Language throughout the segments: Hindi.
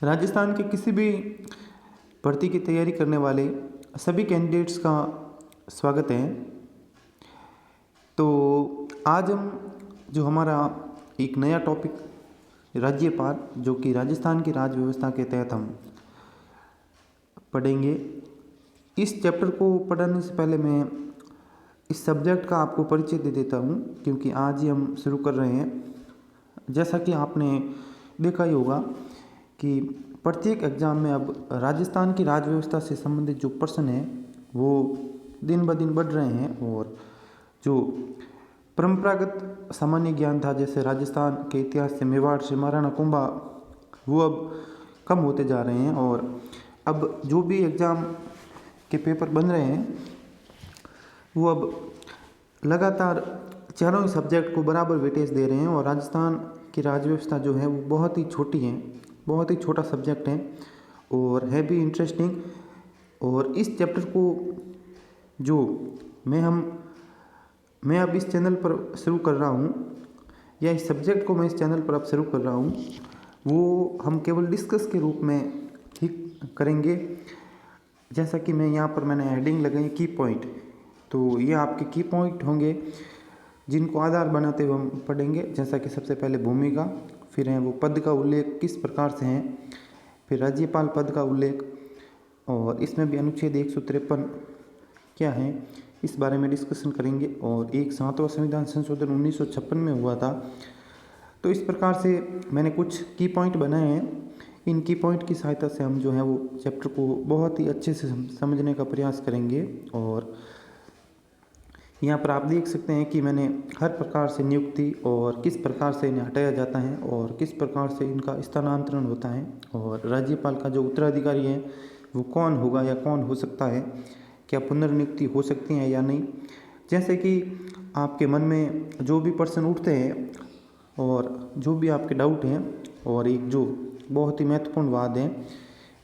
राजस्थान के किसी भी भर्ती की तैयारी करने वाले सभी कैंडिडेट्स का स्वागत है। तो आज हम जो हमारा एक नया टॉपिक राज्यपाल, जो कि राजस्थान की राज व्यवस्था के तहत हम पढ़ेंगे। इस चैप्टर को पढ़ने से पहले मैं इस सब्जेक्ट का आपको परिचय दे देता हूँ, क्योंकि आज ही हम शुरू कर रहे हैं। जैसा कि आपने देखा ही होगा कि प्रत्येक एग्ज़ाम में अब राजस्थान की राज व्यवस्था से संबंधित जो प्रश्न हैं वो दिन ब दिन बढ़ रहे हैं, और जो परंपरागत सामान्य ज्ञान था, जैसे राजस्थान के इतिहास से, मेवाड़ से, महाराणा कुंभा, वो अब कम होते जा रहे हैं। और अब जो भी एग्ज़ाम के पेपर बन रहे हैं वो अब लगातार चारों ही सब्जेक्ट को बराबर वेटेज दे रहे हैं। और राजस्थान की राज व्यवस्था जो है वो बहुत ही छोटी है, बहुत ही छोटा सब्जेक्ट है और है भी इंटरेस्टिंग। और इस चैप्टर को जो मैं अब इस चैनल पर शुरू कर रहा हूँ, या इस सब्जेक्ट को मैं इस चैनल पर अब शुरू कर रहा हूँ, वो हम केवल डिस्कस के रूप में ही करेंगे। जैसा कि मैंने हेडिंग लगाई की पॉइंट, तो ये आपके की पॉइंट होंगे जिनको आधार बनाते हुए हम पढ़ेंगे। जैसा कि सबसे पहले भूमिका, फिर है वो पद का उल्लेख किस प्रकार से है, फिर राज्यपाल पद का उल्लेख, और इसमें भी अनुच्छेद 153 क्या है इस बारे में डिस्कशन करेंगे। और एक 7वां संविधान संशोधन 1956 में हुआ था। तो इस प्रकार से मैंने कुछ की पॉइंट बनाए हैं। इन की पॉइंट की सहायता से हम जो है वो चैप्टर को बहुत ही अच्छे से समझने का प्रयास करेंगे। और यहाँ पर आप देख सकते हैं कि मैंने हर प्रकार से नियुक्ति और किस प्रकार से इन्हें हटाया जाता है और किस प्रकार से इनका स्थानांतरण होता है, और राज्यपाल का जो उत्तराधिकारी है वो कौन होगा या कौन हो सकता है, क्या पुनर्नियुक्ति हो सकती है या नहीं। जैसे कि आपके मन में जो भी प्रश्न उठते हैं और जो भी आपके डाउट हैं, और एक जो बहुत ही महत्वपूर्ण वाद है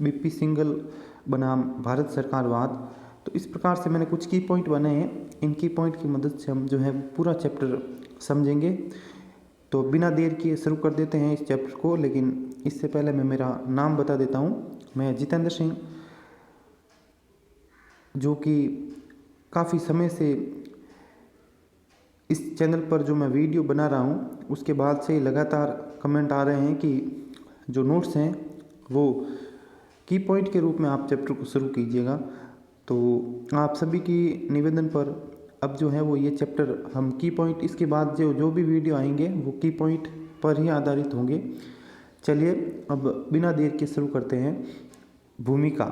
बीपी सिंघल बनाम भारत सरकार वाद, तो इस प्रकार से मैंने कुछ की पॉइंट बनाए हैं। इन की पॉइंट की मदद से हम जो है पूरा चैप्टर समझेंगे। तो बिना देर किए शुरू कर देते हैं इस चैप्टर को। लेकिन इससे पहले मैं मेरा नाम बता देता हूँ। मैं जितेंद्र सिंह, जो कि काफ़ी समय से इस चैनल पर जो मैं वीडियो बना रहा हूँ उसके बाद से लगातार कमेंट आ रहे हैं कि जो नोट्स हैं वो की पॉइंट के रूप में आप चैप्टर को शुरू कीजिएगा। तो आप सभी की निवेदन पर अब जो है वो ये चैप्टर हम की पॉइंट, इसके बाद जो भी वीडियो आएंगे वो की पॉइंट पर ही आधारित होंगे। चलिए अब बिना देर के शुरू करते हैं। भूमिका।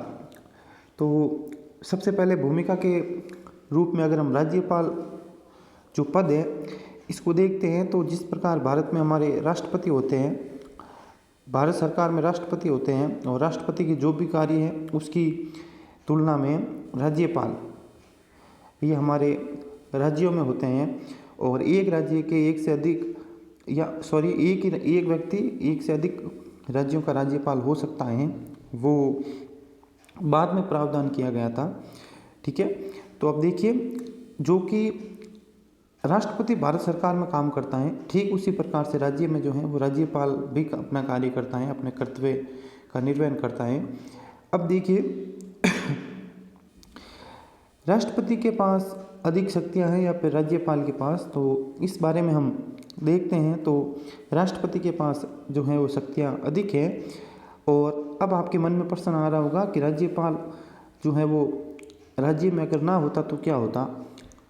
तो सबसे पहले भूमिका के रूप में अगर हम राज्यपाल जो पद है इसको देखते हैं, तो जिस प्रकार भारत में हमारे राष्ट्रपति होते हैं, भारत सरकार में राष्ट्रपति होते हैं, और राष्ट्रपति के जो भी कार्य हैं उसकी तुलना में राज्यपाल ये हमारे राज्यों में होते हैं। और एक राज्य के एक व्यक्ति एक से अधिक राज्यों का राज्यपाल हो सकता है, वो बाद में प्रावधान किया गया था। ठीक है, तो अब देखिए, जो कि राष्ट्रपति भारत सरकार में काम करता है, ठीक उसी प्रकार से राज्य में जो है वो राज्यपाल भी अपना कार्य करता है, अपने कर्तव्य का निर्वहन करता है। अब देखिए, राष्ट्रपति के पास अधिक शक्तियां हैं या फिर राज्यपाल के पास, तो इस बारे में हम देखते हैं। तो राष्ट्रपति के पास जो है वो शक्तियां अधिक है। और अब आपके मन में प्रश्न आ रहा होगा कि राज्यपाल जो है वो राज्य में अगर ना होता तो क्या होता।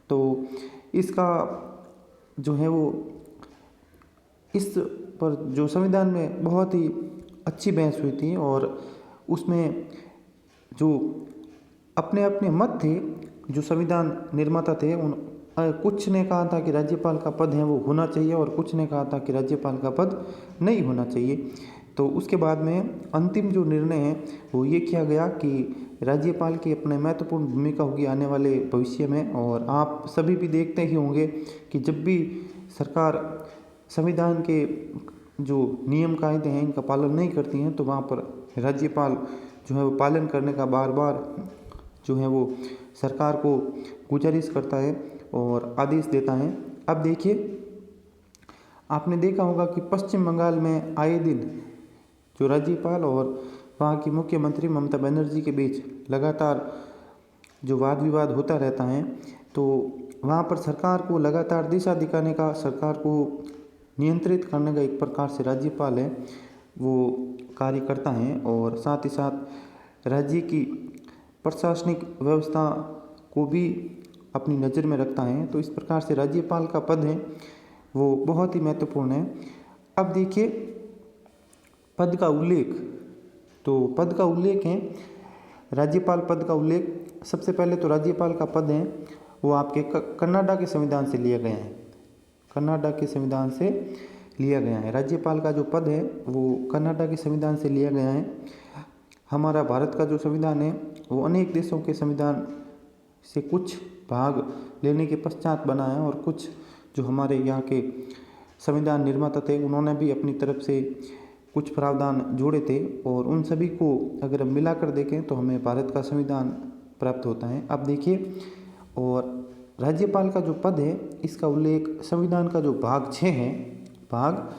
तो इसका जो है वो इस पर जो संविधान में बहुत ही अच्छी बहस हुई थी, और उसमें जो अपने अपने मत थे, जो संविधान निर्माता थे, उन कुछ ने कहा था कि राज्यपाल का पद है वो होना चाहिए, और कुछ ने कहा था कि राज्यपाल का पद नहीं होना चाहिए। तो उसके बाद में अंतिम जो निर्णय है वो ये किया गया कि राज्यपाल की अपने महत्वपूर्ण भूमिका होगी आने वाले भविष्य में। और आप सभी भी देखते ही होंगे कि जब भी सरकार संविधान के जो नियम कायदे हैं इनका पालन नहीं करती हैं, तो वहाँ पर राज्यपाल जो है वो पालन करने का बार बार जो है वो सरकार को गुजारिश करता है और आदेश देता है। अब देखिए, आपने देखा होगा कि पश्चिम बंगाल में आए दिन जो राज्यपाल और वहाँ की मुख्यमंत्री ममता बनर्जी के बीच लगातार जो वाद विवाद होता रहता है, तो वहाँ पर सरकार को लगातार दिशा दिखाने का, सरकार को नियंत्रित करने का एक प्रकार से राज्यपाल है वो कार्य करता है, और साथ ही साथ राज्य की प्रशासनिक व्यवस्था को भी अपनी नज़र में रखता है। तो इस प्रकार से राज्यपाल का पद है वो बहुत ही महत्वपूर्ण है। अब देखिए पद का उल्लेख, तो पद का उल्लेख है राज्यपाल पद का उल्लेख। सबसे पहले तो राज्यपाल का पद है वो आपके कनाडा के संविधान से लिया गया है, कनाडा के संविधान से लिया गया है। राज्यपाल का जो पद है वो कनाडा के संविधान से लिया गया है। हमारा भारत का जो संविधान है वो अनेक देशों के संविधान से कुछ भाग लेने के पश्चात बना है, और कुछ जो हमारे यहाँ के संविधान निर्माता थे उन्होंने भी अपनी तरफ से कुछ प्रावधान जोड़े थे, और उन सभी को अगर हम मिलाकर देखें तो हमें भारत का संविधान प्राप्त होता है। अब देखिए, और राज्यपाल का जो पद है इसका उल्लेख संविधान का जो भाग 6 है, भाग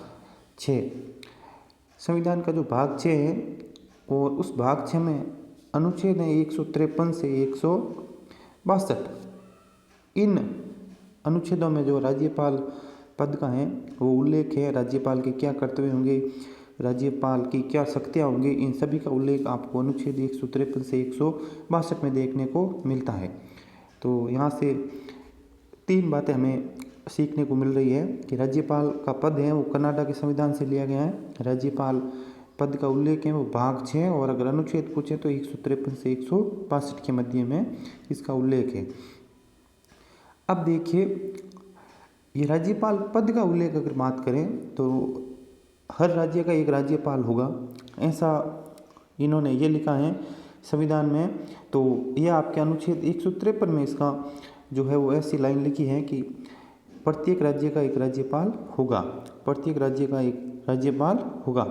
6, संविधान का जो भाग 6 है, और उस भाग 6 में अनुच्छेद है 153 से 162। इन अनुच्छेदों में जो राज्यपाल पद का है वो उल्लेख है, राज्यपाल के क्या कर्तव्य होंगे, राज्यपाल की क्या शक्तियाँ होंगी, इन सभी का उल्लेख आपको अनुच्छेद 153 से 162 में देखने को मिलता है। तो यहाँ से 3 बातें हमें सीखने को मिल रही है कि राज्यपाल का पद है वो कनाडा के संविधान से लिया गया है, राज्यपाल पद का उल्लेख है वो भाग 6, और अगर अनुच्छेद पूछे तो 153 से 162 के मध्य में इसका उल्लेख है। अब देखिए ये राज्यपाल पद का उल्लेख अगर बात करें तो हर राज्य का एक राज्यपाल होगा, ऐसा इन्होंने ये लिखा है संविधान में। तो ये आपके अनुच्छेद 153 में इसका जो है वो ऐसी लाइन लिखी है कि प्रत्येक राज्य का एक राज्यपाल होगा, प्रत्येक राज्य का एक राज्यपाल होगा।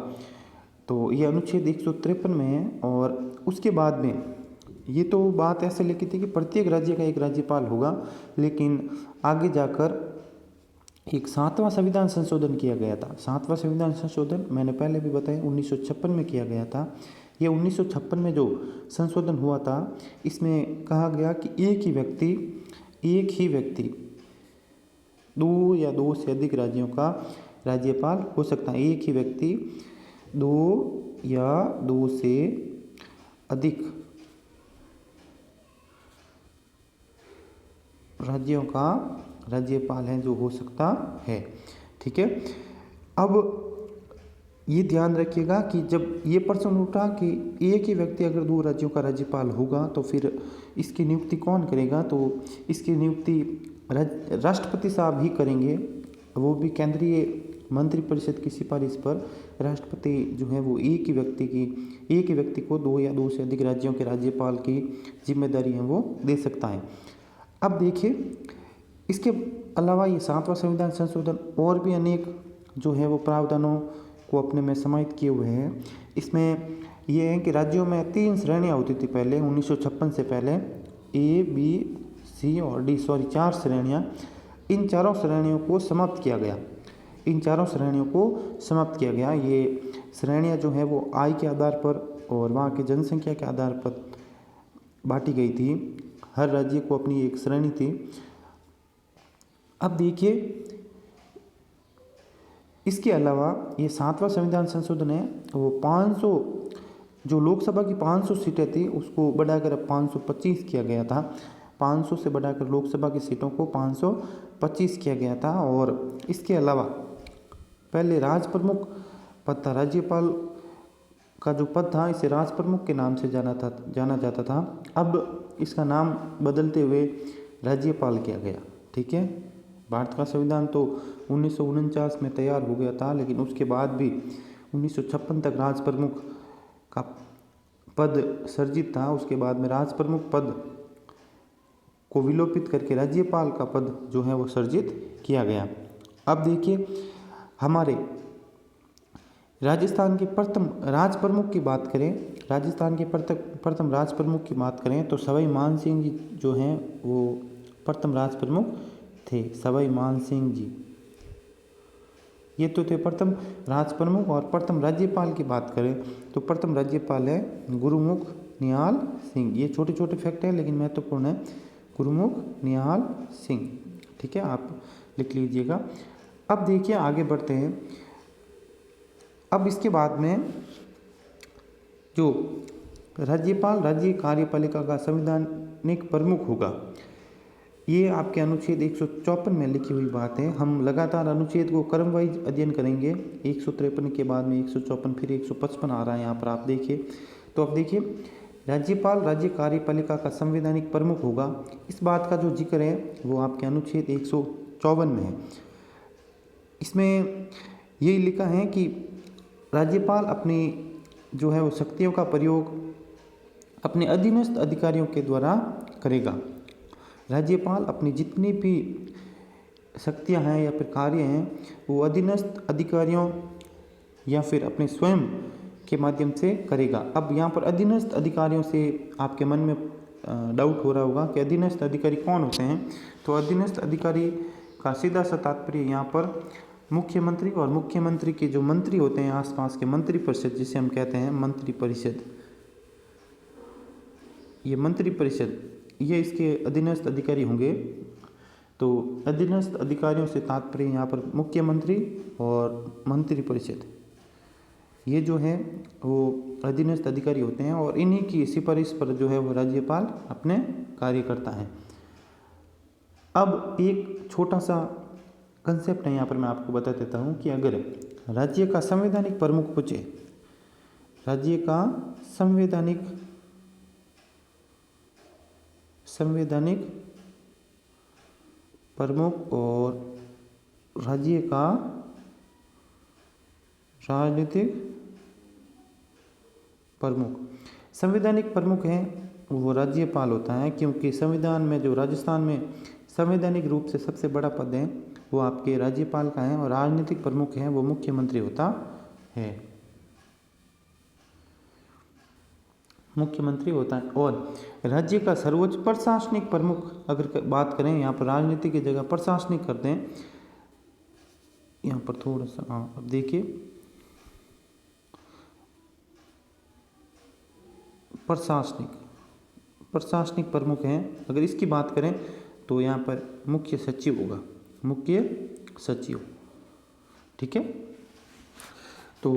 तो ये अनुच्छेद 153 में है, और उसके बाद में ये तो बात ऐसे लिखी थी कि प्रत्येक राज्य का एक राज्यपाल होगा, लेकिन आगे जाकर एक 7वां संविधान संशोधन किया गया था। 7वां संविधान संशोधन मैंने पहले भी बताया 1956 में किया गया था। ये 1956 में जो संशोधन हुआ था इसमें कहा गया कि एक ही व्यक्ति 2 या 2 से अधिक राज्यों का राज्यपाल हो सकता है। एक ही व्यक्ति 2 या 2 से अधिक राज्यों का राज्यपाल है जो हो सकता है, ठीक है। अब ये ध्यान रखिएगा कि जब ये प्रश्न उठा कि एक ही व्यक्ति अगर 2 राज्यों का राज्यपाल होगा तो फिर इसकी नियुक्ति कौन करेगा, तो इसकी नियुक्ति राष्ट्रपति साहब ही करेंगे, वो भी केंद्रीय मंत्रिपरिषद की सिफारिश पर। राष्ट्रपति जो है वो एक ही व्यक्ति को 2 या 2 से अधिक राज्यों के राज्यपाल की जिम्मेदारी है वो दे सकता है। अब देखिए इसके अलावा ये 7वां संविधान संशोधन और भी अनेक जो है वो प्रावधानों को अपने में समाहित किए हुए हैं। इसमें ये है कि राज्यों में 3 श्रेणियाँ होती थी पहले, 1956 से पहले, A, B, C और D, 4 श्रेणियाँ। इन चारों श्रेणियों को समाप्त किया गया, इन चारों श्रेणियों को समाप्त किया गया। ये श्रेणियाँ जो है वो आय के आधार पर और वहाँ की जनसंख्या के आधार पर बांटी गई थी, हर राज्य को अपनी एक श्रेणी थी। अब देखिए इसके अलावा ये 7वां संविधान संशोधन है वो 500 जो लोकसभा की 500 सीटें थी उसको बढ़ाकर अब 525 किया गया था। 500 से बढ़ाकर लोकसभा की सीटों को 525 किया गया था। और इसके अलावा पहले राज प्रमुख पद था, राज्यपाल का जो पद था इसे राज प्रमुख के नाम से जाना जाता था। अब इसका नाम बदलते हुए राज्यपाल किया गया, ठीक है। भारत का संविधान तो 1949 में तैयार हो गया था, लेकिन उसके बाद भी 1956 तक राज प्रमुख का पद सर्जित था। उसके बाद में राज प्रमुख पद को विलोपित करके राज्यपाल का पद जो है वो सर्जित किया गया। अब देखिए हमारे राजस्थान के प्रथम राज प्रमुख की बात करें, राजस्थान के प्रथम राज प्रमुख की बात करें तो सवाई मान सिंह जी जो हैं वो प्रथम राज प्रमुख थे, सवाई मान सिंह जी। ये तो थे प्रथम राज प्रमुख। और प्रथम राज्यपाल की बात करें तो प्रथम राज्यपाल है गुरुमुख निहाल सिंह। ये छोटे छोटे फैक्ट है लेकिन महत्वपूर्ण है, गुरुमुख निहाल सिंह। ठीक है, आप लिख लीजिएगा। अब देखिए आगे बढ़ते हैं। अब इसके बाद में जो राज्यपाल राज्य कार्यपालिका का संवैधानिक प्रमुख होगा, ये आपके अनुच्छेद 154 में लिखी हुई बात है। हम लगातार अनुच्छेद को क्रम वाइज अध्ययन करेंगे। 153 के बाद में 154, फिर 155 आ रहा है यहाँ पर, आप देखिए। तो अब देखिए, राज्यपाल राज्य कार्यपालिका का संवैधानिक प्रमुख होगा, इस बात का जो जिक्र है वो आपके अनुच्छेद 154 में है। इसमें यही लिखा है कि राज्यपाल अपनी जो है वो शक्तियों का प्रयोग अपने अधीनस्थ अधिकारियों के द्वारा करेगा। राज्यपाल अपनी जितनी भी शक्तियां हैं या फिर कार्य हैं वो अधीनस्थ अधिकारियों या फिर अपने स्वयं के माध्यम से करेगा। अब यहाँ पर अधीनस्थ अधिकारियों से आपके मन में डाउट हो रहा होगा कि अधीनस्थ अधिकारी कौन होते हैं। तो अधीनस्थ अधिकारी का सीधा सा तात्पर्य यहाँ पर मुख्यमंत्री और मुख्यमंत्री के जो मंत्री होते हैं आसपास के मंत्री परिषद, जिसे हम कहते हैं मंत्री परिषद, ये मंत्री परिषद ये इसके अधीनस्थ अधिकारी होंगे। तो अधीनस्थ अधिकारियों से तात्पर्य यहाँ पर मुख्यमंत्री और मंत्री परिषद, ये जो है वो अधीनस्थ अधिकारी होते हैं और इन्हीं की सिफारिश पर जो है वो राज्यपाल अपने कार्य करता है। अब एक छोटा सा कंसेप्ट है यहाँ पर, मैं आपको बता देता हूँ कि अगर राज्य का संवैधानिक प्रमुख पूछे, राज्य का संवैधानिक प्रमुख और राज्य का राजनीतिक प्रमुख, संवैधानिक प्रमुख है वो राज्यपाल होता है, क्योंकि संविधान में जो राजस्थान में संवैधानिक रूप से सबसे बड़ा पद है वो आपके राज्यपाल का है और राजनीतिक प्रमुख है वो मुख्यमंत्री होता है, मुख्यमंत्री होता है। और राज्य का सर्वोच्च प्रशासनिक प्रमुख अगर बात करें, यहाँ पर राजनीति की जगह प्रशासनिक करते हैं। यहाँ पर थोड़ा सा अब देखिए, प्रशासनिक प्रमुख हैं। अगर इसकी बात करें तो यहाँ पर मुख्य सचिव होगा, मुख्य सचिव। ठीक है, तो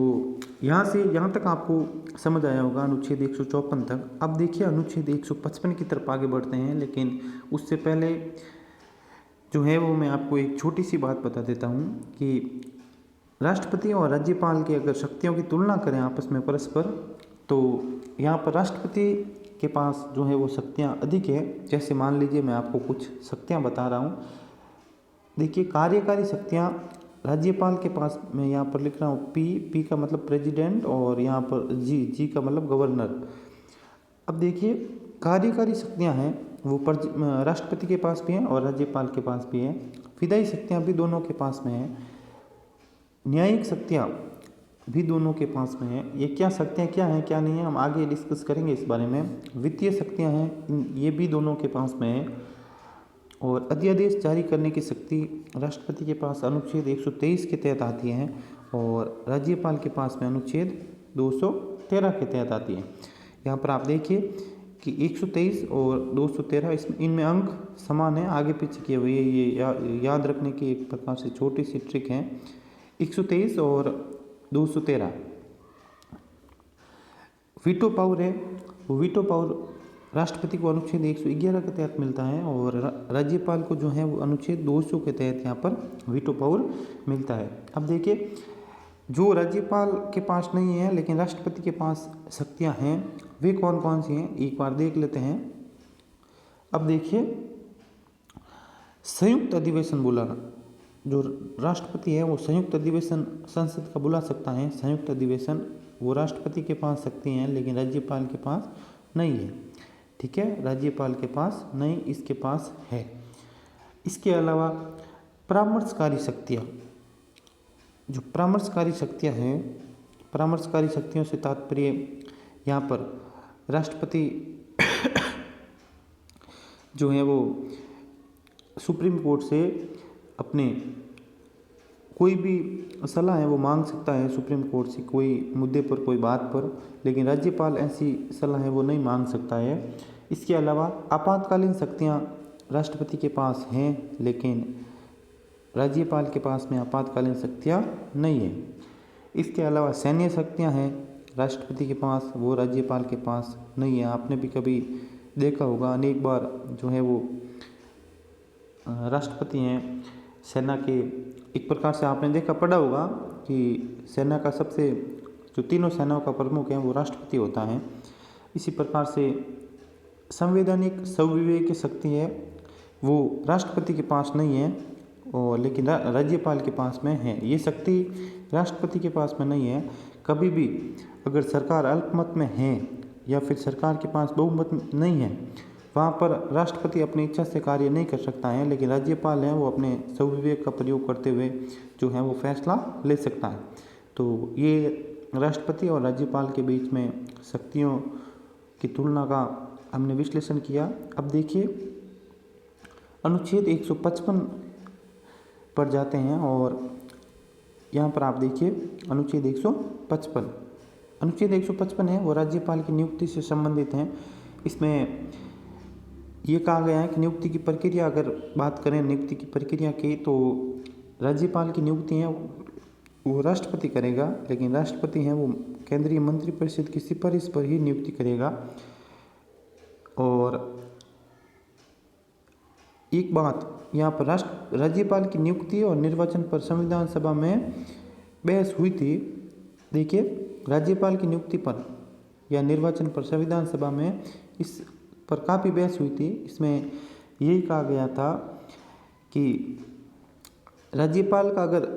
यहाँ से यहाँ तक आपको समझ आया होगा अनुच्छेद 154 तक। अब देखिए अनुच्छेद 155 की तरफ आगे बढ़ते हैं, लेकिन उससे पहले जो है वो मैं आपको एक छोटी सी बात बता देता हूँ कि राष्ट्रपति और राज्यपाल की अगर शक्तियों की तुलना करें आपस में परस्पर, तो यहाँ पर राष्ट्रपति के पास जो है वो शक्तियाँ अधिक है। जैसे मान लीजिए मैं आपको कुछ शक्तियाँ बता रहा हूँ। देखिए, कार्यकारी शक्तियाँ राज्यपाल के पास, मैं यहाँ पर लिख रहा हूँ पी का मतलब प्रेसिडेंट और यहाँ पर जी का मतलब गवर्नर। अब देखिए, कार्यकारी शक्तियाँ हैं वो राष्ट्रपति के पास भी हैं और राज्यपाल के पास भी हैं। विधायी शक्तियाँ भी दोनों के पास में हैं। न्यायिक शक्तियाँ भी दोनों के पास में है। ये क्या शक्तियाँ क्या हैं क्या नहीं है हम आगे डिस्कस करेंगे इस बारे में। वित्तीय शक्तियाँ हैं, ये भी दोनों के पास में है। और अध्यादेश जारी करने की शक्ति राष्ट्रपति के पास अनुच्छेद 123 के तहत आती है और राज्यपाल के पास में अनुच्छेद 213 के तहत आती है। यहाँ पर आप देखिए कि 123 और 213 इनमें अंक समान है, आगे पीछे किए हुए, ये याद रखने की एक प्रकार से छोटी सी ट्रिक है। 123 और 213 वीटो पावर है, वो वीटो पावर राष्ट्रपति को अनुच्छेद 111 के तहत मिलता है और राज्यपाल को जो है वो अनुच्छेद 200 के तहत यहाँ पर वीटो पावर मिलता है। अब देखिए, जो राज्यपाल के पास नहीं है लेकिन राष्ट्रपति के पास शक्तियाँ हैं वे कौन कौन सी हैं, एक बार देख लेते हैं। अब देखिए, संयुक्त अधिवेशन बुलाना, जो राष्ट्रपति है वो संयुक्त अधिवेशन संसद का बुला सकता है। संयुक्त अधिवेशन वो राष्ट्रपति के पास शक्ति हैं लेकिन राज्यपाल के पास नहीं है। ठीक है, राज्यपाल के पास नहीं, इसके पास है। इसके अलावा परामर्शकारी शक्तियाँ, जो परामर्शकारी शक्तियाँ हैं, परामर्शकारी शक्तियों से तात्पर्य यहाँ पर राष्ट्रपति जो है वो सुप्रीम कोर्ट से अपने कोई भी सलाह है वो मांग सकता है सुप्रीम कोर्ट से कोई मुद्दे पर, कोई बात पर, लेकिन राज्यपाल ऐसी सलाह है वो नहीं मांग सकता है। इसके अलावा आपातकालीन शक्तियाँ राष्ट्रपति के पास हैं, लेकिन राज्यपाल के पास में आपातकालीन शक्तियाँ नहीं है। इसके अलावा सैन्य शक्तियाँ हैं राष्ट्रपति के पास, वो राज्यपाल के पास नहीं है। आपने भी कभी देखा होगा, अनेक बार जो है वो राष्ट्रपति हैं सेना के, एक प्रकार से आपने देखा पढ़ा होगा कि सेना का सबसे, जो तीनों सेनाओं का प्रमुख है वो राष्ट्रपति होता है। इसी प्रकार से संवैधानिक संविवेक की शक्ति है वो राष्ट्रपति के पास नहीं है, और लेकिन राज्यपाल के पास में है। ये शक्ति राष्ट्रपति के पास में नहीं है। कभी भी अगर सरकार अल्पमत में है या फिर सरकार के पास बहुमत नहीं है, वहाँ पर राष्ट्रपति अपनी इच्छा से कार्य नहीं कर सकता है, लेकिन राज्यपाल है वो अपने स्वविवेक का प्रयोग करते हुए जो है वो फैसला ले सकता है। तो ये राष्ट्रपति और राज्यपाल के बीच में शक्तियों की तुलना का हमने विश्लेषण किया। अब देखिए अनुच्छेद 155 पर जाते हैं, और यहाँ पर आप देखिए अनुच्छेद 155 है वो राज्यपाल की नियुक्ति से संबंधित हैं। इसमें ये कहा गया है कि नियुक्ति की प्रक्रिया, अगर बात करें नियुक्ति की प्रक्रिया की, तो राज्यपाल की नियुक्ति है वो राष्ट्रपति करेगा, लेकिन राष्ट्रपति हैं वो केंद्रीय मंत्रिपरिषद की सिफारिश पर ही नियुक्ति करेगा। और एक बात यहाँ पर राज्यपाल की नियुक्ति और निर्वाचन पर संविधान सभा में बहस हुई थी। देखिए राज्यपाल की नियुक्ति पर या निर्वाचन पर संविधान सभा में इस पर काफ़ी बहस हुई थी। इसमें यही कहा गया था कि राज्यपाल का अगर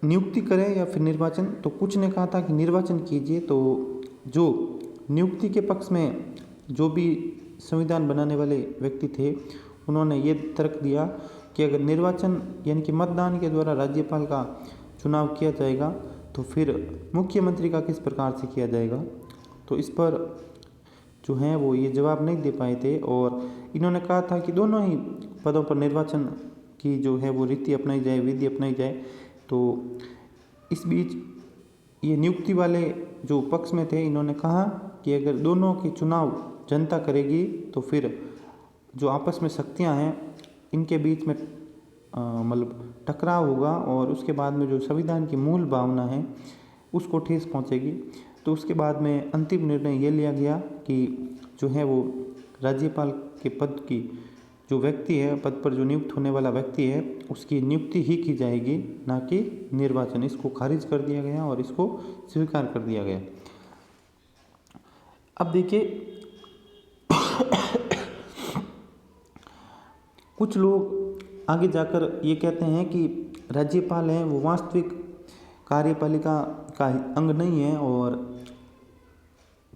नियुक्ति करें या फिर निर्वाचन, तो कुछ ने कहा था कि निर्वाचन कीजिए। तो जो नियुक्ति के पक्ष में जो भी संविधान बनाने वाले व्यक्ति थे, उन्होंने ये तर्क दिया कि अगर निर्वाचन यानी कि मतदान के द्वारा राज्यपाल का चुनाव किया जाएगा, तो फिर मुख्यमंत्री का किस प्रकार से किया जाएगा। तो इस पर जो हैं वो ये जवाब नहीं दे पाए थे, और इन्होंने कहा था कि दोनों ही पदों पर निर्वाचन की जो है वो रीति अपनाई जाए, विधि अपनाई जाए। तो इस बीच ये नियुक्ति वाले जो पक्ष में थे, इन्होंने कहा कि अगर दोनों के चुनाव जनता करेगी, तो फिर जो आपस में शक्तियां हैं इनके बीच में मतलब टकराव होगा, और उसके बाद में जो संविधान की मूल भावना है उसको ठेस पहुंचेगी। तो उसके बाद में अंतिम निर्णय ये लिया गया कि जो है वो राज्यपाल के पद की जो व्यक्ति है, पद पर जो नियुक्त होने वाला व्यक्ति है, उसकी नियुक्ति ही की जाएगी, ना कि निर्वाचन। इसको खारिज कर दिया गया और इसको स्वीकार कर दिया गया। अब देखिए कुछ लोग आगे जाकर ये कहते हैं कि राज्यपाल है वो वास्तविक कार्यपालिका का अंग नहीं है, और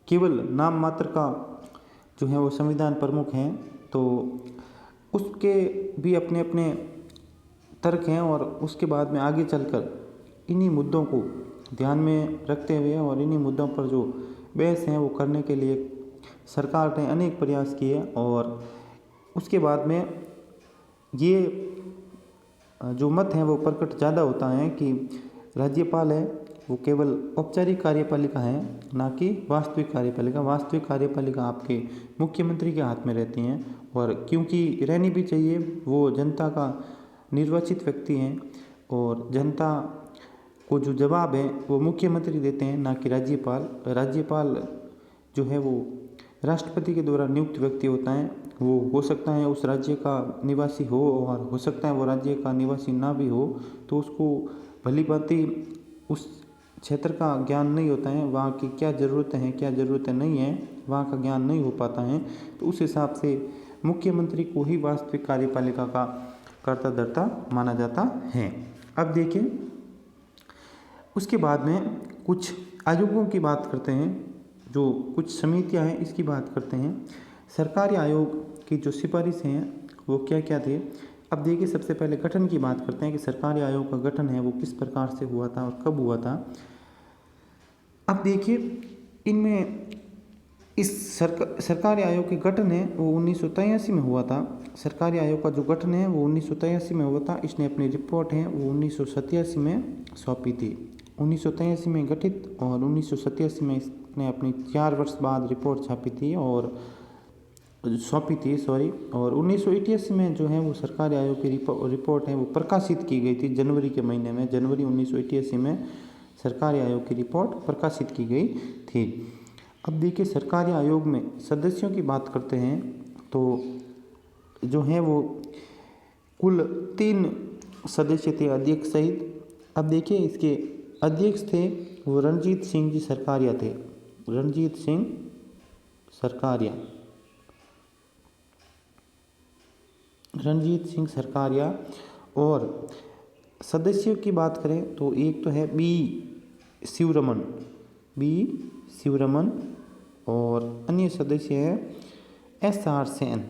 केवल नाम मात्र का जो है वो संविधान प्रमुख हैं। तो उसके भी अपने अपने तर्क हैं, और उसके बाद में आगे चलकर इन्हीं मुद्दों को ध्यान में रखते हुए और इन्हीं मुद्दों पर जो बहस हैं वो करने के लिए सरकार ने अनेक प्रयास किए। और उसके बाद में ये जो मत है वो प्रकट ज़्यादा होता है कि राज्यपाल है वो केवल औपचारिक कार्यपालिका है, ना कि वास्तविक कार्यपालिका। वास्तविक कार्यपालिका आपके मुख्यमंत्री के हाथ में रहती हैं, और क्योंकि रहनी भी चाहिए, वो जनता का निर्वाचित व्यक्ति हैं, और जनता को जो जवाब है वो मुख्यमंत्री देते हैं, ना कि राज्यपाल। राज्यपाल जो है वो राष्ट्रपति के द्वारा नियुक्त व्यक्ति होता है। वो हो सकता है उस राज्य का निवासी हो, और हो सकता है वो राज्य का निवासी ना भी हो, तो उसको भली भांति उस क्षेत्र का ज्ञान नहीं होता है, वहाँ की क्या ज़रूरतें हैं क्या ज़रूरतें नहीं हैं वहाँ का ज्ञान नहीं हो पाता है। तो उस हिसाब से मुख्यमंत्री को ही वास्तविक कार्यपालिका का कर्ता धर्ता माना जाता है। अब देखिए उसके बाद में कुछ आयोगों की बात करते हैं, जो कुछ समितियां हैं इसकी बात करते हैं। सरकारी आयोग की जो सिफारिशें हैं वो क्या क्या थे। अब देखिए सबसे पहले गठन की बात करते हैं कि सरकारी आयोग का गठन है वो किस प्रकार से हुआ था और कब हुआ था। अब देखिए इनमें इस सरकारी आयोग के गठन है वो 1983 में हुआ था। सरकारी आयोग का जो गठन है वो 1983 में हुआ था। इसने अपनी रिपोर्ट है वो 1987 में सौंपी थी। 1983 में गठित और 1987 में इसने अपनी 4 वर्ष बाद रिपोर्ट छापी थी और सौंपी थी और 1988 में जो है वो सरकारी आयोग की रिपोर्ट है वो प्रकाशित की गई थी जनवरी के महीने में। जनवरी 1988 में सरकारी आयोग की रिपोर्ट प्रकाशित की गई थी। अब देखिए सरकारी आयोग में सदस्यों की बात करते हैं तो जो है वो कुल 3 सदस्य थे अध्यक्ष सहित। अब देखिए इसके अध्यक्ष थे वो रणजीत सिंह जी सरकारिया थे। रणजीत सिंह सरकारिया। और सदस्यों की बात करें तो एक तो है बी शिवरमन और अन्य सदस्य है SR सेन।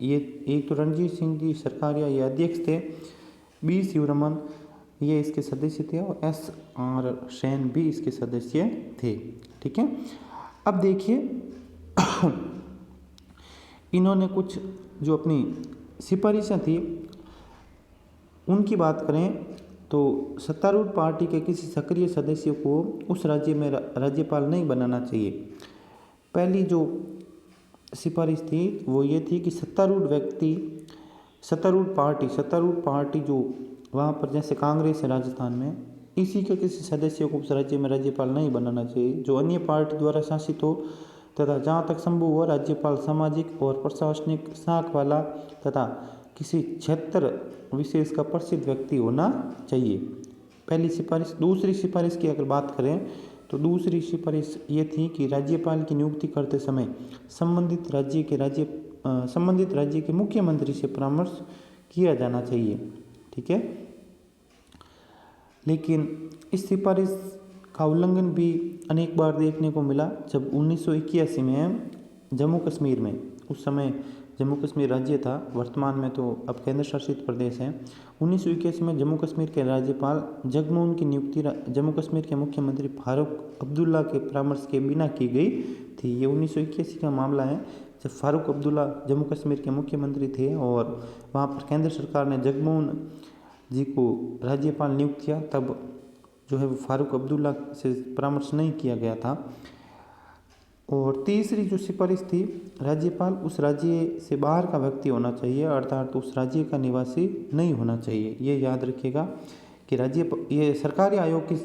ये एक तो रणजीत सिंह जी सरकारिया ये अध्यक्ष थे, बी शिवरमन ये इसके सदस्य थे और SR सेन भी इसके सदस्य थे। ठीक है। अब देखिए इन्होंने कुछ जो अपनी सिफारिशें थी उनकी बात करें तो सत्तारूढ़ पार्टी के किसी सक्रिय सदस्य को उस राज्य में राज्यपाल नहीं बनाना चाहिए। पहली जो सिफारिश थी वो ये थी कि सत्तारूढ़ पार्टी जो वहाँ पर जैसे कांग्रेस है राजस्थान में, इसी के किसी सदस्य को उस राज्य में राज्यपाल नहीं बनाना चाहिए जो अन्य पार्टी द्वारा शासित हो तथा जहाँ तक संभव हो राज्यपाल सामाजिक और प्रशासनिक साख वाला तथा किसी क्षेत्र विशेष का प्रसिद्ध व्यक्ति होना चाहिए। पहली सिफारिश। दूसरी सिफारिश की अगर बात करें तो दूसरी सिफारिश ये थी कि राज्यपाल की नियुक्ति करते समय संबंधित राज्य के मुख्यमंत्री से परामर्श किया जाना चाहिए। ठीक है। लेकिन इस सिफारिश का उल्लंघन भी अनेक बार देखने को मिला जब 1981 में जम्मू कश्मीर में, उस समय जम्मू कश्मीर राज्य था, वर्तमान में तो अब केंद्र शासित प्रदेश है। 1981 में जम्मू कश्मीर के राज्यपाल जगमोहन की नियुक्ति जम्मू कश्मीर के मुख्यमंत्री फारूक अब्दुल्ला के परामर्श के बिना की गई थी। ये 1981 का मामला है जब फारूक अब्दुल्ला जम्मू कश्मीर के मुख्यमंत्री थे और वहाँ पर केंद्र सरकार ने जगमोहन जी को राज्यपाल नियुक्त किया, तब जो है वो फारूक अब्दुल्ला से परामर्श नहीं किया गया था। और तीसरी जो सिफारिश थी, राज्यपाल उस राज्य से बाहर का व्यक्ति होना चाहिए, अर्थात उस राज्य का निवासी नहीं होना चाहिए। ये याद रखिएगा कि ये सरकारी आयोग की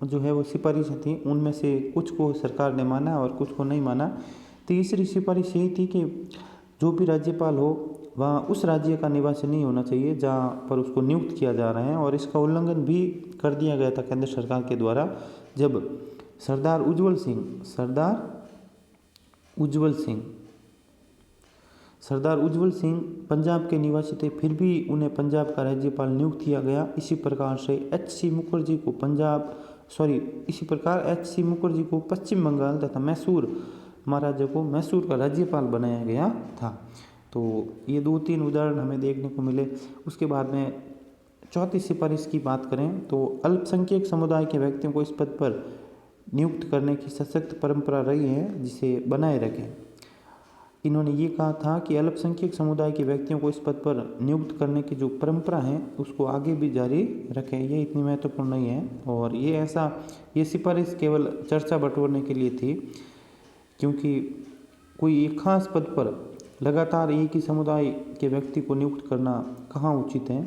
जो है वो सिफारिश थी, उनमें से कुछ को सरकार ने माना और कुछ को नहीं माना। तीसरी सिफारिश यही थी कि जो भी राज्यपाल हो वहाँ उस राज्य का निवासी नहीं होना चाहिए जहाँ पर उसको नियुक्त किया जा रहा है। और इसका उल्लंघन भी कर दिया गया था केंद्र सरकार के द्वारा जब सरदार उज्जवल सिंह पंजाब के निवासी थे, फिर भी उन्हें पंजाब का राज्यपाल नियुक्त किया गया। इसी प्रकार एच.सी. मुखर्जी को पश्चिम बंगाल तथा मैसूर महाराजा को मैसूर का राज्यपाल बनाया गया था। तो ये 2-3 उदाहरण हमें देखने को मिले। उसके बाद में चौथी सिफारिश की बात करें तो अल्पसंख्यक समुदाय के व्यक्तियों को इस पद पर नियुक्त करने की सशक्त परंपरा रही है, जिसे बनाए रखें। इन्होंने ये कहा था कि अल्पसंख्यक समुदाय के व्यक्तियों को इस पद पर नियुक्त करने की जो परंपरा है उसको आगे भी जारी रखें। ये इतनी महत्वपूर्ण नहीं है और ये सिफारिश केवल चर्चा बटोरने के लिए थी, क्योंकि कोई एक खास पद पर लगातार एक ही समुदाय के व्यक्ति को नियुक्त करना कहाँ उचित है।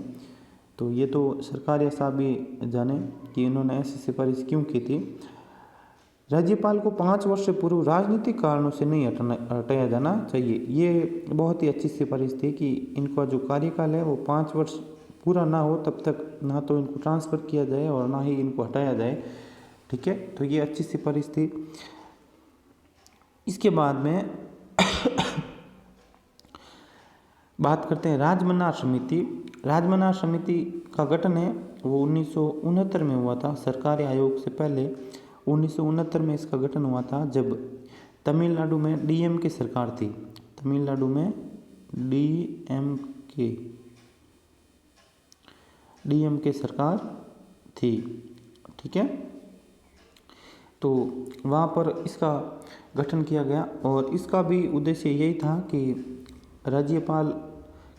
तो ये तो सरकारिया साहब भी जाने कि इन्होंने ऐसी सिफारिश क्यों की थी। राज्यपाल को 5 वर्ष से पूर्व राजनीतिक कारणों से नहीं हटाया जाना चाहिए। ये बहुत ही अच्छी सिफारिश थी कि इनका जो कार्यकाल है वो 5 वर्ष पूरा ना हो तब तक ना तो इनको ट्रांसफ़र किया जाए और ना ही इनको हटाया जाए। ठीक है। तो ये अच्छी सिफारिश थी। इसके बाद में बात करते हैं राजमन्नार समिति। राजमन्नार समिति का गठन है वो 1969 में हुआ था। सरकारी आयोग से पहले 1969 में इसका गठन हुआ था जब तमिलनाडु में DMK सरकार थी। तमिलनाडु में DMK सरकार थी। ठीक है। तो वहाँ पर इसका गठन किया गया और इसका भी उद्देश्य यही था कि राज्यपाल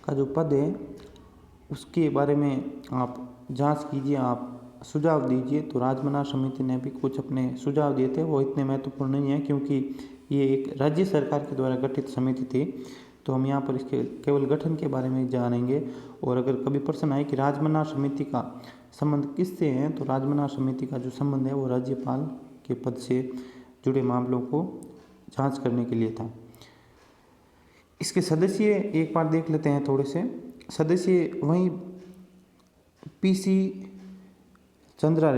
का जो पद है उसके बारे में आप जांच कीजिए, आप सुझाव दीजिए। तो राजमना समिति ने भी कुछ अपने सुझाव दिए थे, वो इतने महत्वपूर्ण नहीं है क्योंकि ये एक राज्य सरकार के द्वारा गठित समिति थी। तो हम यहाँ पर इसके केवल गठन के बारे में जानेंगे। और अगर कभी प्रश्न आए कि राजमना समिति का संबंध किससे है, तो राजमना समिति का जो संबंध है वो राज्यपाल के पद से जुड़े मामलों को जांच करने के लिए था। इसके सदस्य एक बार देख लेते हैं थोड़े से सदस्य। वहीं पीसी चंद्रा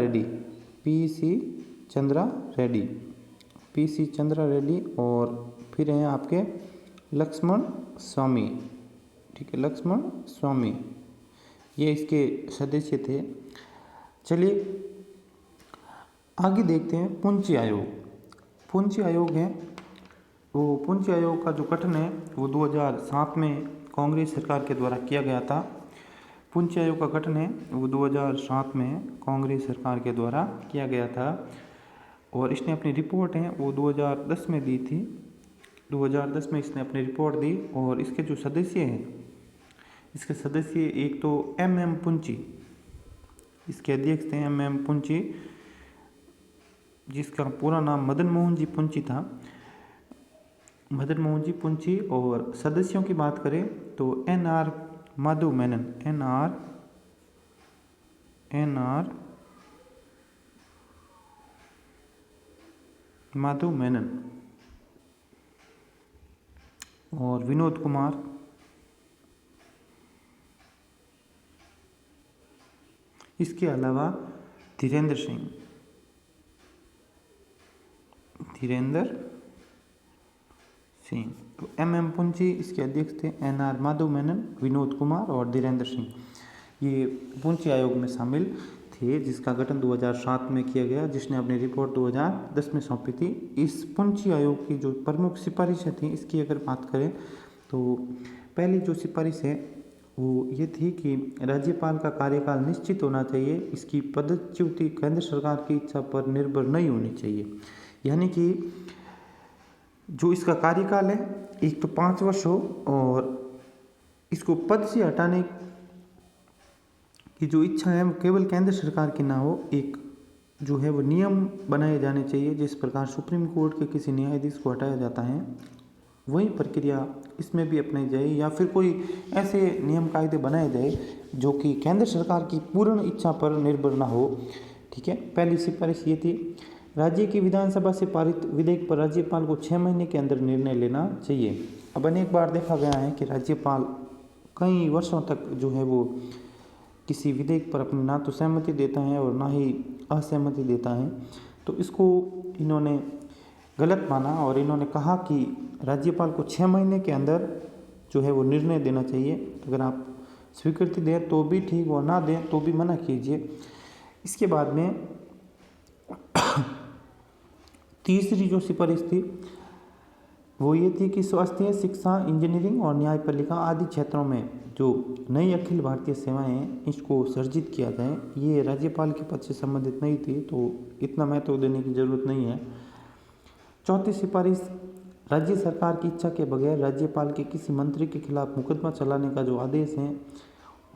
रेड्डी और फिर हैं आपके लक्ष्मण स्वामी, ठीक है, लक्ष्मण स्वामी, ये इसके सदस्य थे। चलिए आगे देखते हैं पुंची आयोग है। वो पुंची आयोग का जो गठन है वो 2007 में कांग्रेस सरकार के द्वारा किया गया था। पुंची आयोग का गठन है वो 2007 में कांग्रेस सरकार के द्वारा किया गया था और इसने अपनी रिपोर्ट है वो 2010 में दी थी। 2010 में इसने अपनी रिपोर्ट दी और इसके जो सदस्य हैं, इसके सदस्य एक तो MM पुंची, इसके अध्यक्ष थे MM पुंची, जिसका पूरा नाम मदन मोहन जी पुंची था, मदन मोहन जी पुंची। और सदस्यों की बात करें तो NR माधव मेनन, NR माधव मेनन और विनोद कुमार, इसके अलावा धीरेन्द्र सिंह, तो MM पुंची इसके अध्यक्ष थे, NR माधव मेनन, विनोद कुमार और धीरेन्द्र सिंह, ये पुंची आयोग में शामिल थे, जिसका गठन 2007 में किया गया, जिसने अपनी रिपोर्ट 2010 में सौंपी थी। इस पुंची आयोग की जो प्रमुख सिफारिशें थी, इसकी अगर बात करें तो पहली जो सिफारिश है वो ये थी कि राज्यपाल का कार्यकाल निश्चित होना चाहिए, इसकी पदच्युति केंद्र सरकार की इच्छा पर निर्भर नहीं होनी चाहिए। यानी कि जो इसका कार्यकाल है एक तो 5 वर्ष हो और इसको पद से हटाने की जो इच्छा है वो केवल केंद्र सरकार की ना हो, एक जो है वो नियम बनाए जाने चाहिए। जिस प्रकार सुप्रीम कोर्ट के किसी न्यायाधीश को हटाया जाता है वही प्रक्रिया इसमें भी अपनाई जाए, या फिर कोई ऐसे नियम कायदे बनाए जाए जो कि केंद्र सरकार की पूर्ण इच्छा पर निर्भर ना हो, ठीक है। पहली सिफारिश ये थी। राज्य की विधानसभा से पारित विधेयक पर राज्यपाल को 6 महीने के अंदर निर्णय लेना चाहिए। अब अनेक बार देखा गया है कि राज्यपाल कई वर्षों तक जो है वो किसी विधेयक पर अपनी ना तो सहमति देता है और ना ही असहमति देता है। तो इसको इन्होंने गलत माना और इन्होंने कहा कि राज्यपाल को 6 महीने के अंदर जो है वो निर्णय देना चाहिए। अगर आप स्वीकृति दें तो भी ठीक, और ना दें तो भी मना कीजिए। इसके बाद में तीसरी जो सिफारिश थी वो ये थी कि स्वास्थ्य, शिक्षा, इंजीनियरिंग और न्यायपालिका आदि क्षेत्रों में जो नई अखिल भारतीय सेवाएं हैं इसको सर्जित किया जाए। ये राज्यपाल के पद से संबंधित नहीं थी तो इतना महत्व देने की जरूरत नहीं है। चौथी सिफारिश, राज्य सरकार की इच्छा के बगैर राज्यपाल के किसी मंत्री के खिलाफ मुकदमा चलाने का जो आदेश है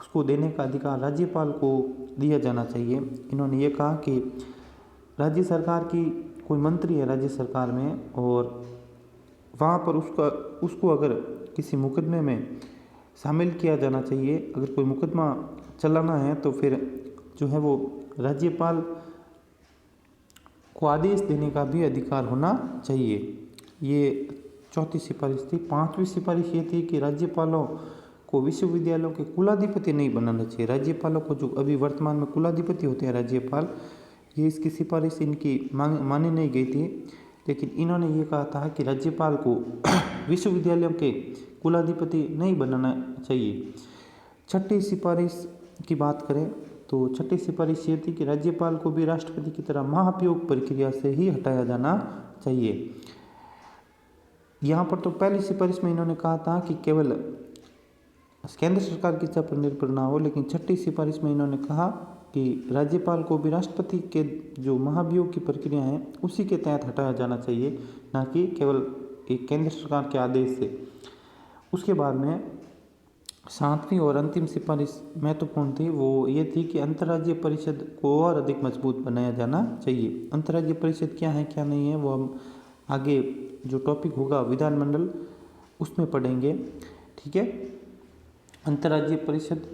उसको देने का अधिकार राज्यपाल को दिया जाना चाहिए। इन्होंने ये कहा कि राज्य सरकार की कोई मंत्री है राज्य सरकार में और वहाँ पर उसको अगर किसी मुकदमे में शामिल किया जाना चाहिए, अगर कोई मुकदमा चलाना है तो फिर जो है वो राज्यपाल को आदेश देने का भी अधिकार होना चाहिए। ये चौथी सिफारिश थी। पांचवी सिफारिश ये थी कि राज्यपालों को विश्वविद्यालयों के कुलाधिपति नहीं बनाना चाहिए। राज्यपालों को जो अभी वर्तमान में कुलाधिपति होते हैं राज्यपाल, ये इसकी सिफारिश इनकी मानी नहीं गई थी, लेकिन इन्होंने ये कहा था कि राज्यपाल को विश्वविद्यालयों के कुलाधिपति नहीं बनाना चाहिए। छठी सिफारिश की बात करें तो छठी सिफारिश ये थी कि राज्यपाल को भी राष्ट्रपति की तरह महाभियोग प्रक्रिया से ही हटाया जाना चाहिए। यहाँ पर तो पहली सिफारिश में इन्होंने कहा था कि केवल केंद्र सरकार की इच्छा पर निर्भर ना हो, लेकिन छठी सिफारिश में इन्होंने कहा कि राज्यपाल को भी राष्ट्रपति के जो महाभियोग की प्रक्रिया है उसी के तहत हटाया जाना चाहिए, ना कि केवल एक केंद्र सरकार के आदेश से। उसके बाद में 7वीं और अंतिम सिफारिश महत्वपूर्ण थी, वो ये थी कि अंतर्राज्यीय परिषद को और अधिक मजबूत बनाया जाना चाहिए। अंतर्राज्यीय परिषद क्या है क्या नहीं है वो हम आगे जो टॉपिक होगा विधानमंडल उसमें पढ़ेंगे, ठीक है। अंतर्राज्यीय परिषद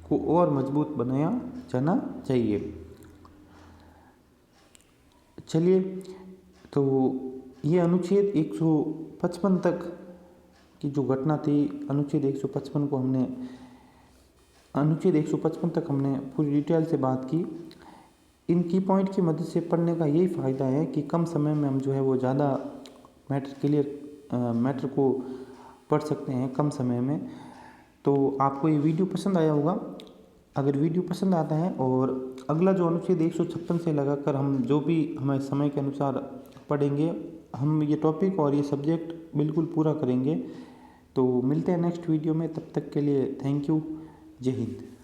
को और मजबूत बनाया जाना चाहिए। चलिए, तो ये अनुच्छेद 155 तक की जो घटना थी, अनुच्छेद 155 तक हमने पूरी डिटेल से बात की। इन की पॉइंट की मदद से पढ़ने का यही फ़ायदा है कि कम समय में हम जो है वो ज़्यादा मैटर को पढ़ सकते हैं कम समय में। तो आपको ये वीडियो पसंद आया होगा। अगर वीडियो पसंद आता है और अगला जो अनुच्छेद 156 से लगाकर हम जो भी हमारे समय के अनुसार पढ़ेंगे, हम ये टॉपिक और ये सब्जेक्ट बिल्कुल पूरा करेंगे। तो मिलते हैं नेक्स्ट वीडियो में, तब तक के लिए थैंक यू। जय हिंद।